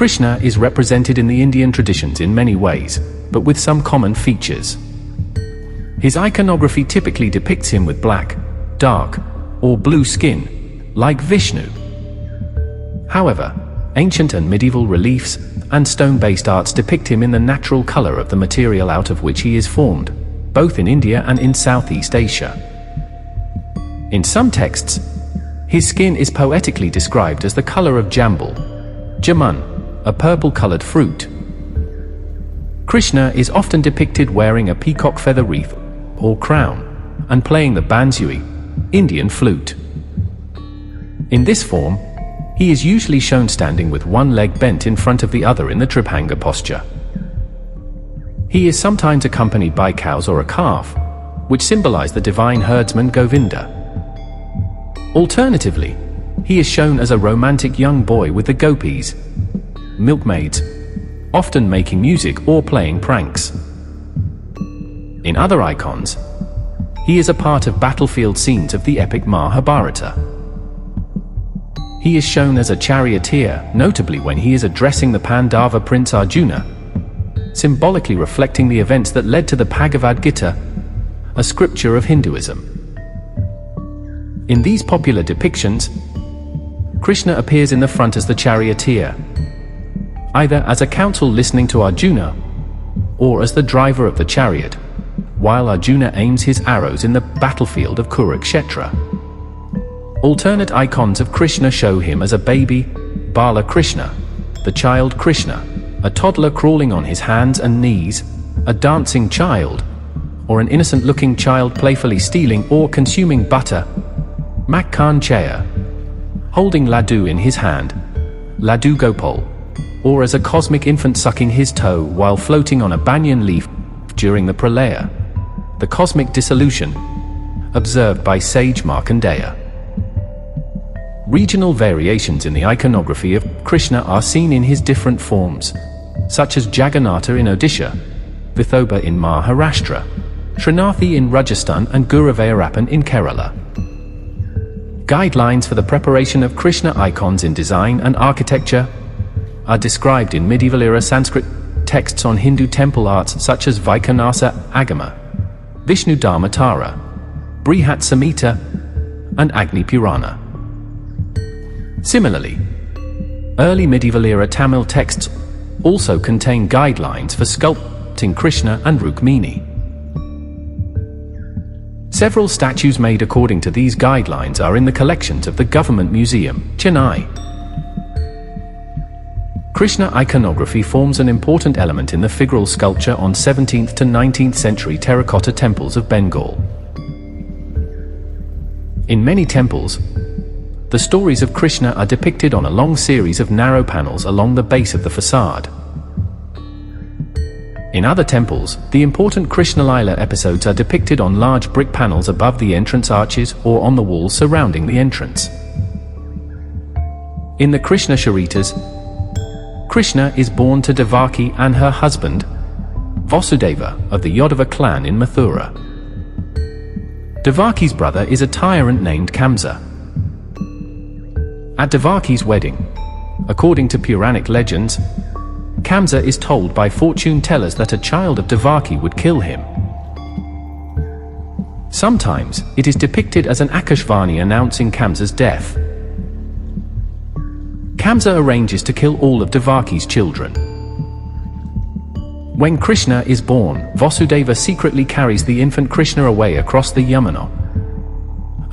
Krishna is represented in the Indian traditions in many ways, but with some common features. His iconography typically depicts him with black, dark, or blue skin, like Vishnu. However, ancient and medieval reliefs and stone-based arts depict him in the natural color of the material out of which he is formed, both in India and in Southeast Asia. In some texts, his skin is poetically described as the color of jambul, jamun, a purple-colored fruit. Krishna is often depicted wearing a peacock feather wreath or crown, and playing the bansuri, Indian flute. In this form, he is usually shown standing with one leg bent in front of the other in the Tribhanga posture. He is sometimes accompanied by cows or a calf, which symbolize the divine herdsman Govinda. Alternatively, he is shown as a romantic young boy with the gopis, milkmaids, often making music or playing pranks. In other icons, he is a part of battlefield scenes of the epic Mahabharata. He is shown as a charioteer, notably when he is addressing the Pandava prince Arjuna, symbolically reflecting the events that led to the Bhagavad Gita, a scripture of Hinduism. In these popular depictions, Krishna appears in the front as the charioteer, either as a counsel listening to Arjuna, or as the driver of the chariot, while Arjuna aims his arrows in the battlefield of Kurukshetra. Alternate icons of Krishna show him as a baby, Bala Krishna, the child Krishna, a toddler crawling on his hands and knees, a dancing child, or an innocent-looking child playfully stealing or consuming butter, Makhan Chaya, holding Laddu in his hand, Laddu Gopal, or as a cosmic infant sucking his toe while floating on a banyan leaf during the Pralaya, the cosmic dissolution, observed by sage Markandeya. Regional variations in the iconography of Krishna are seen in his different forms, such as Jagannatha in Odisha, Vithoba in Maharashtra, Srinathi in Rajasthan and Guruvayurappan in Kerala. Guidelines for the preparation of Krishna icons in design and architecture are described in medieval-era Sanskrit texts on Hindu temple arts such as Vaikhanasa Agama, Vishnu Dharmatara, Brihat Samhita, and Agni Purana. Similarly, early medieval-era Tamil texts also contain guidelines for sculpting Krishna and Rukmini. Several statues made according to these guidelines are in the collections of the Government Museum, Chennai. Krishna iconography forms an important element in the figural sculpture on 17th to 19th century terracotta temples of Bengal. In many temples, the stories of Krishna are depicted on a long series of narrow panels along the base of the facade. In other temples, the important Krishna Lila episodes are depicted on large brick panels above the entrance arches or on the walls surrounding the entrance. In the Krishna Charitas, Krishna is born to Devaki and her husband, Vasudeva, of the Yadava clan in Mathura. Devaki's brother is a tyrant named Kamsa. At Devaki's wedding, according to Puranic legends, Kamsa is told by fortune tellers that a child of Devaki would kill him. Sometimes, it is depicted as an Akashvani announcing Kamsa's death. Kamsa arranges to kill all of Devaki's children. When Krishna is born, Vasudeva secretly carries the infant Krishna away across the Yamuna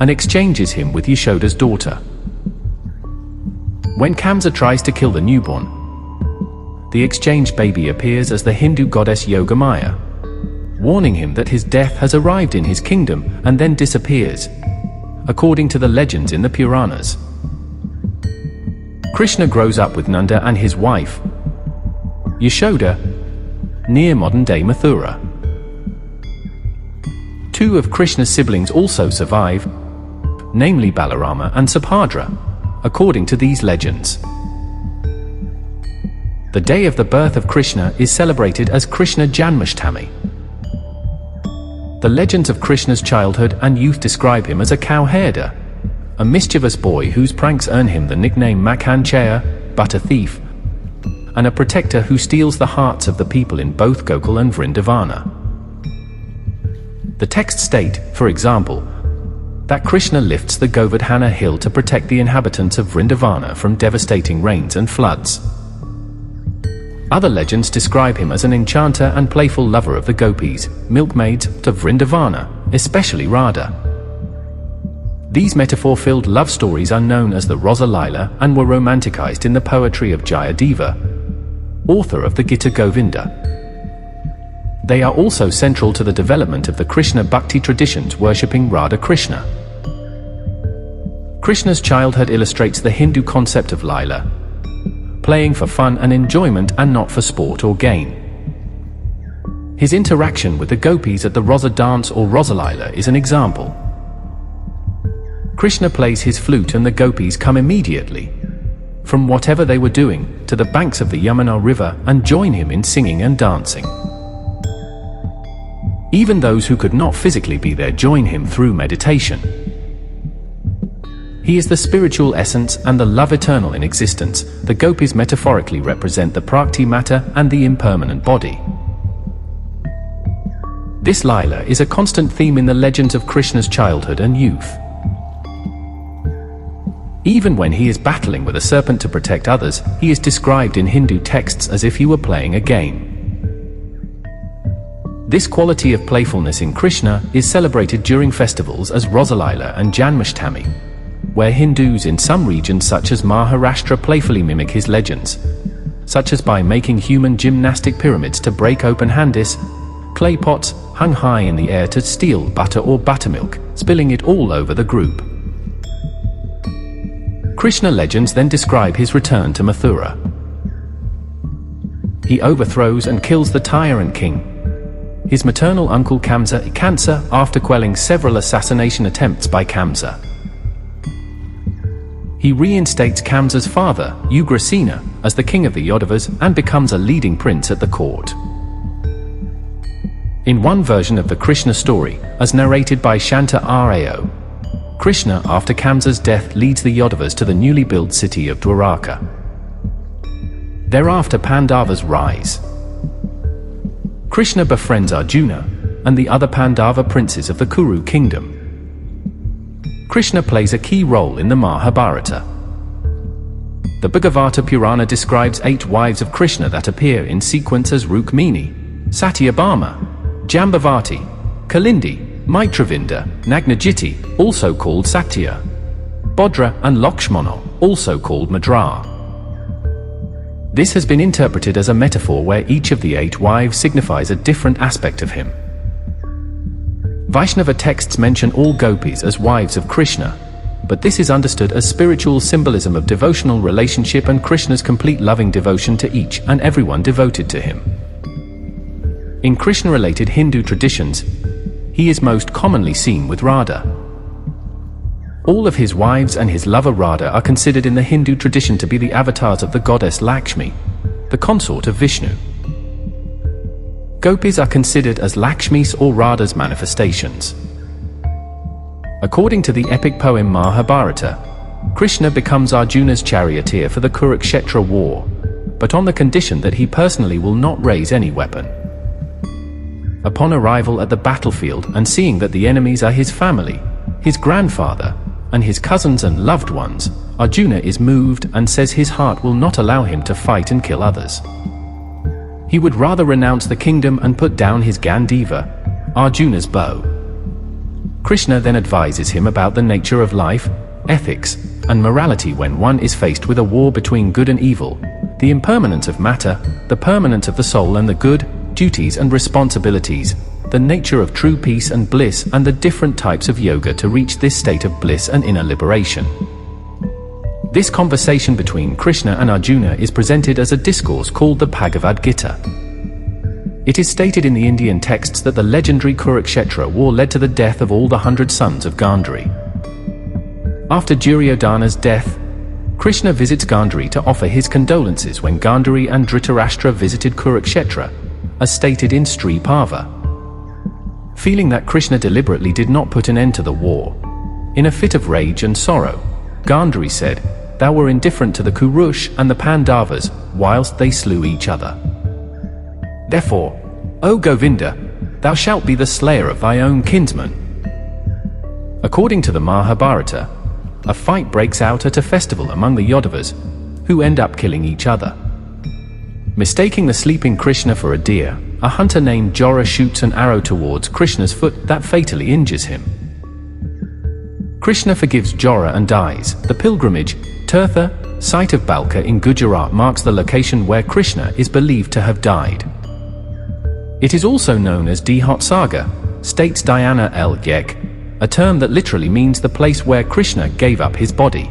and exchanges him with Yashoda's daughter. When Kamsa tries to kill the newborn, the exchanged baby appears as the Hindu goddess Yogamaya, warning him that his death has arrived in his kingdom and then disappears, according to the legends in the Puranas. Krishna grows up with Nanda and his wife, Yashoda, near modern-day Mathura. Two of Krishna's siblings also survive, namely Balarama and Subhadra, according to these legends. The day of the birth of Krishna is celebrated as Krishna Janmashtami. The legends of Krishna's childhood and youth describe him as a cowherder, a mischievous boy whose pranks earn him the nickname Makhan Chaya, butter thief, and a protector who steals the hearts of the people in both Gokul and Vrindavana. The texts state, for example, that Krishna lifts the Govardhana hill to protect the inhabitants of Vrindavana from devastating rains and floods. Other legends describe him as an enchanter and playful lover of the gopis, milkmaids, to Vrindavana, especially Radha. These metaphor-filled love stories are known as the Rasa Lila and were romanticized in the poetry of Jayadeva, author of the Gita Govinda. They are also central to the development of the Krishna Bhakti traditions worshipping Radha Krishna. Krishna's childhood illustrates the Hindu concept of Lila, playing for fun and enjoyment and not for sport or gain. His interaction with the gopis at the Rasa dance or Rasa Lila is an example. Krishna plays his flute and the gopis come immediately, from whatever they were doing, to the banks of the Yamuna river and join him in singing and dancing. Even those who could not physically be there join him through meditation. He is the spiritual essence and the love eternal in existence. The gopis metaphorically represent the Prakti matter and the impermanent body. This Lila is a constant theme in the legends of Krishna's childhood and youth. Even when he is battling with a serpent to protect others, he is described in Hindu texts as if he were playing a game. This quality of playfulness in Krishna is celebrated during festivals as Rasalila and Janmashtami, where Hindus in some regions such as Maharashtra playfully mimic his legends, such as by making human gymnastic pyramids to break open handis, clay pots hung high in the air to steal butter or buttermilk, spilling it all over the group. Krishna legends then describe his return to Mathura. He overthrows and kills the tyrant king, his maternal uncle Kamsa, after quelling several assassination attempts by Kamsa. He reinstates Kamsa's father, Ugrasena, as the king of the Yadavas and becomes a leading prince at the court. In one version of the Krishna story, as narrated by Shanta Rao, Krishna, after Kamsa's death, leads the Yadavas to the newly built city of Dwaraka. Thereafter Pandavas rise. Krishna befriends Arjuna and the other Pandava princes of the Kuru kingdom. Krishna plays a key role in the Mahabharata. The Bhagavata Purana describes 8 wives of Krishna that appear in sequence as Rukmini, Satyabhama, Jambavati, Kalindi, Maitravinda, Nagnajiti, also called Satya, Bodra and Lakshmana, also called Madra. This has been interpreted as a metaphor where each of the 8 wives signifies a different aspect of him. Vaishnava texts mention all gopis as wives of Krishna, but this is understood as spiritual symbolism of devotional relationship and Krishna's complete loving devotion to each and everyone devoted to him. In Krishna-related Hindu traditions, he is most commonly seen with Radha. All of his wives and his lover Radha are considered in the Hindu tradition to be the avatars of the goddess Lakshmi, the consort of Vishnu. Gopis are considered as Lakshmi's or Radha's manifestations. According to the epic poem Mahabharata, Krishna becomes Arjuna's charioteer for the Kurukshetra war, but on the condition that he personally will not raise any weapon. Upon arrival at the battlefield and seeing that the enemies are his family, his grandfather, and his cousins and loved ones, Arjuna is moved and says his heart will not allow him to fight and kill others. He would rather renounce the kingdom and put down his Gandiva, Arjuna's bow. Krishna then advises him about the nature of life, ethics, and morality when one is faced with a war between good and evil, the impermanence of matter, the permanence of the soul and the good, duties and responsibilities, the nature of true peace and bliss, and the different types of yoga to reach this state of bliss and inner liberation. This conversation between Krishna and Arjuna is presented as a discourse called the Bhagavad Gita. It is stated in the Indian texts that the legendary Kurukshetra war led to the death of all the 100 sons of Gandhari. After Duryodhana's death, Krishna visits Gandhari to offer his condolences when Gandhari and Dhritarashtra visited Kurukshetra, as stated in Sri Parva. Feeling that Krishna deliberately did not put an end to the war, in a fit of rage and sorrow, Gandhari said, thou were indifferent to the Kurush and the Pandavas, whilst they slew each other. Therefore, O Govinda, thou shalt be the slayer of thy own kinsman. According to the Mahabharata, a fight breaks out at a festival among the Yadavas, who end up killing each other. Mistaking the sleeping Krishna for a deer, a hunter named Jora shoots an arrow towards Krishna's foot that fatally injures him. Krishna forgives Jora and dies. The pilgrimage, Tirtha, site of Balka in Gujarat, marks the location where Krishna is believed to have died. It is also known as Dihot Saga, states Diana L. Yek, a term that literally means the place where Krishna gave up his body.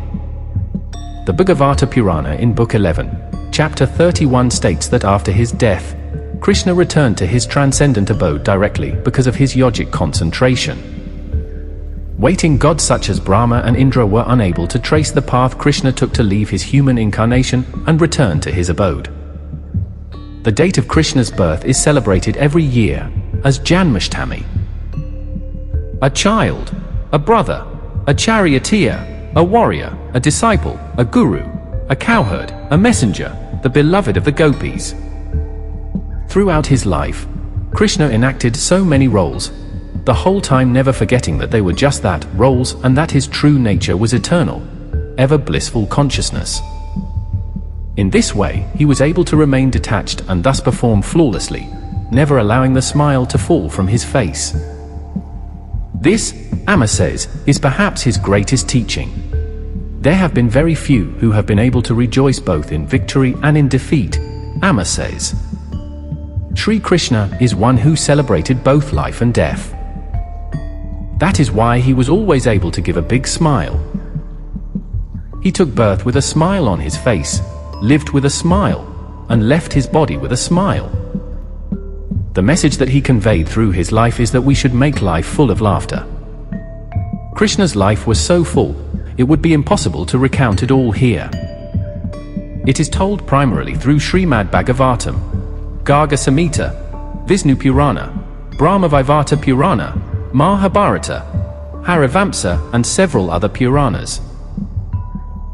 The Bhagavata Purana in Book 11, Chapter 31 states that after his death, Krishna returned to his transcendent abode directly because of his yogic concentration. Waiting gods such as Brahma and Indra were unable to trace the path Krishna took to leave his human incarnation and return to his abode. The date of Krishna's birth is celebrated every year as Janmashtami. A child, a brother, a charioteer, a warrior, a disciple, a guru, a cowherd, a messenger, the beloved of the gopis. Throughout his life, Krishna enacted so many roles, the whole time never forgetting that they were just that, roles, and that his true nature was eternal, ever blissful consciousness. In this way, he was able to remain detached and thus perform flawlessly, never allowing the smile to fall from his face. This, Amma says, is perhaps his greatest teaching. There have been very few who have been able to rejoice both in victory and in defeat, Amma says. Sri Krishna is one who celebrated both life and death. That is why he was always able to give a big smile. He took birth with a smile on his face, lived with a smile, and left his body with a smile. The message that he conveyed through his life is that we should make life full of laughter. Krishna's life was so full, it would be impossible to recount it all here. It is told primarily through Srimad Bhagavatam, Garga Samhita, Vishnu Purana, Brahmavaivarta Purana, Mahabharata, Harivamsa, and several other Puranas.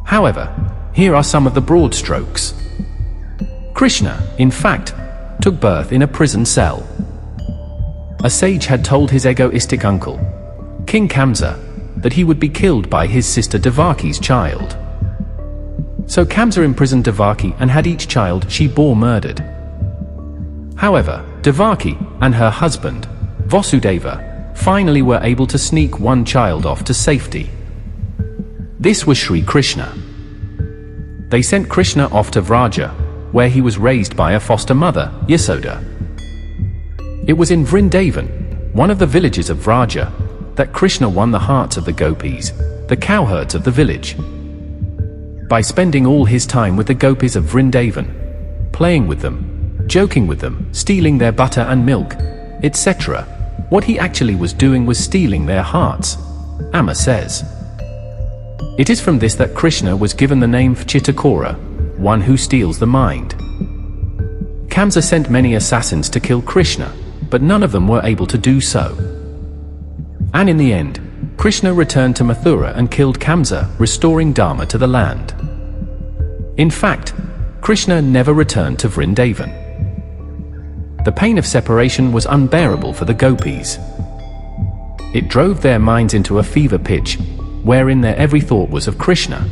However, here are some of the broad strokes. Krishna, in fact, took birth in a prison cell. A sage had told his egoistic uncle, King Kamsa, that he would be killed by his sister Devaki's child. So Kamsa imprisoned Devaki and had each child she bore murdered. However, Devaki and her husband, Vasudeva, finally were able to sneak one child off to safety. This was Sri Krishna. They sent Krishna off to Vraja, where he was raised by a foster mother, Yasoda. It was in Vrindavan, one of the villages of Vraja, that Krishna won the hearts of the gopis, the cowherds of the village. By spending all his time with the gopis of Vrindavan, playing with them, joking with them, stealing their butter and milk, etc., what he actually was doing was stealing their hearts, Amma says. It is from this that Krishna was given the name Chitakora, one who steals the mind. Kamsa sent many assassins to kill Krishna, but none of them were able to do so. And in the end, Krishna returned to Mathura and killed Kamsa, restoring Dharma to the land. In fact, Krishna never returned to Vrindavan. The pain of separation was unbearable for the gopis. It drove their minds into a fever pitch, wherein their every thought was of Krishna.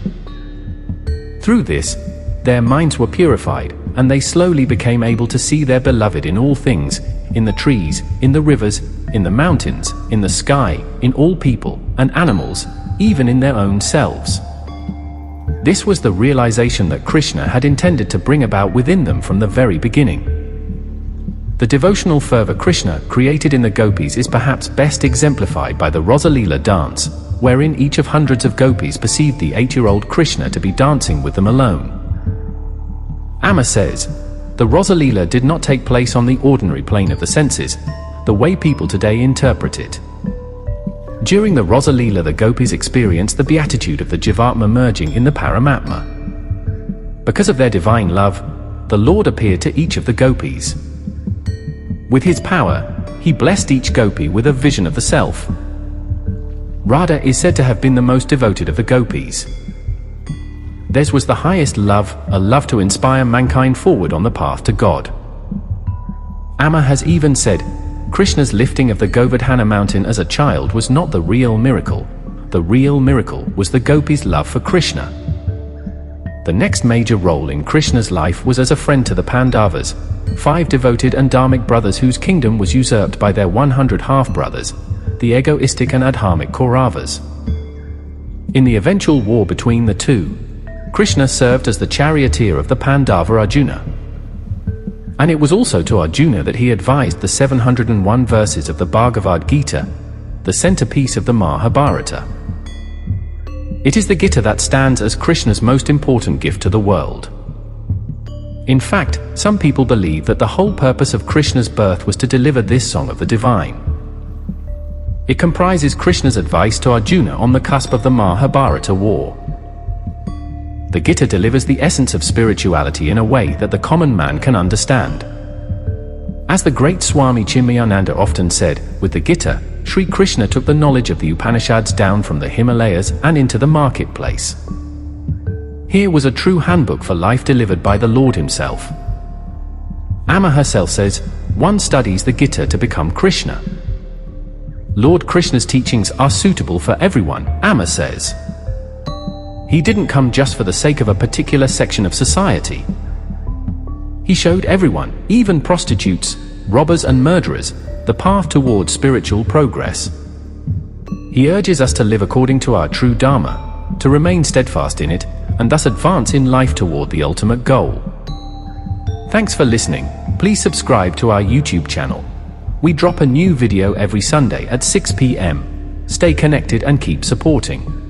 Through this, their minds were purified, and they slowly became able to see their beloved in all things, in the trees, in the rivers, in the mountains, in the sky, in all people and animals, even in their own selves. This was the realization that Krishna had intended to bring about within them from the very beginning. The devotional fervor Krishna created in the gopis is perhaps best exemplified by the Rasalila dance, wherein each of hundreds of gopis perceived the 8-year-old Krishna to be dancing with them alone. Amma says, the Rasalila did not take place on the ordinary plane of the senses, the way people today interpret it. During the Rasalila, the gopis experienced the beatitude of the Jivatma merging in the Paramatma. Because of their divine love, the Lord appeared to each of the gopis. With his power, he blessed each gopi with a vision of the self. Radha is said to have been the most devoted of the gopis. Theirs was the highest love, a love to inspire mankind forward on the path to God. Amma has even said, Krishna's lifting of the Govardhana mountain as a child was not the real miracle. The real miracle was the gopis' love for Krishna. The next major role in Krishna's life was as a friend to the Pandavas, 5 devoted and dharmic brothers whose kingdom was usurped by their 100 half-brothers, the egoistic and adharmic Kauravas. In the eventual war between the two, Krishna served as the charioteer of the Pandava Arjuna. And it was also to Arjuna that he advised the 701 verses of the Bhagavad Gita, the centerpiece of the Mahabharata. It is the Gita that stands as Krishna's most important gift to the world. In fact, some people believe that the whole purpose of Krishna's birth was to deliver this song of the divine. It comprises Krishna's advice to Arjuna on the cusp of the Mahabharata war. The Gita delivers the essence of spirituality in a way that the common man can understand. As the great Swami Chinmayananda often said, with the Gita, Sri Krishna took the knowledge of the Upanishads down from the Himalayas and into the marketplace. Here was a true handbook for life delivered by the Lord himself. Amma herself says, one studies the Gita to become Krishna. Lord Krishna's teachings are suitable for everyone, Amma says. He didn't come just for the sake of a particular section of society. He showed everyone, even prostitutes, robbers and murderers, the path towards spiritual progress. He urges us to live according to our true Dharma, to remain steadfast in it, and thus advance in life toward the ultimate goal. Thanks for listening. Please subscribe to our YouTube channel. We drop a new video every Sunday at 6 p.m. Stay connected and keep supporting.